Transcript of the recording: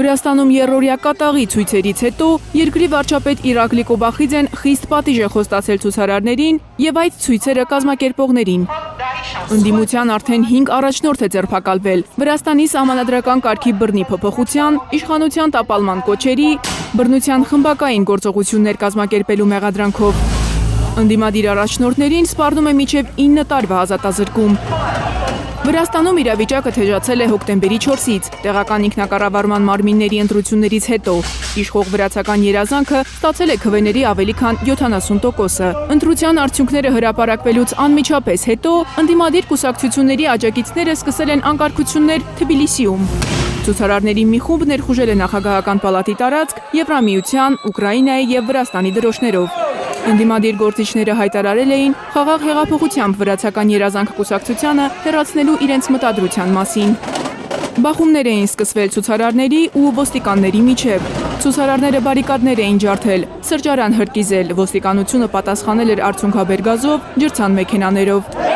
Վրաստանում երրորդյա կատաղի ցույցերից հետո երկրի վարչապետ Իրակլի Կոբախիձեն խիստ պատիժ է խոստացել ցուցարարներին եւ այդ ցույցերը կազմակերպողներին։ Ընդդիմության արդեն 5 առաջնորդ է ձերբակալվել Վրաստանի սահմանադրական կարգի բռնի փոփոխության, իշխանության տապալման կոչերի, բռնության խմբակային գործողություններ կազմակերպելու մեղադրանքով։ Ընդդիմադիր առաջնորդներին սպառնում է մինչև 9 տարվա ազատազրկում։ Վրաստանում իրավիճակը թեժացել է հոկտեմբերի 4-ից, տեղական ինքնակառավարման մարմինների ընտրություններից հետո։ Իշխող վրացական երազանքը ստացել է քվեների ավելի քան 70%-ը։ Ընտրության արդյունքները հրապարակվելուց անմիջապես հետո ընդդիմադիր կուսակցությունների աջակիցները սկսել են անկարգություններ Թբիլիսիում։ Ցուցարարների մի խումբ ներխուժել է նախագահական պալատի տարածք Եվրամիության, Ուկրաինայի եւ Վրաստանի դրոշներով։ Ընդդիմադիր գործիչները հայտարարել էին խաղաղ հեղափոխությամբ վրացական երազանք կուսակցությանը հեռացնելու իրենց մտադրության մասին։ Բախումներ էին սկսվել ցուցարարների ու ոստիկանների միջև։ Ցուցարարները բարիկադներ էին ջարդել, սրճարան հրկիզել, ոստիկանությունը պատասխանել էր արդյունքաբեր գազով, ջրցան մեքենաներով։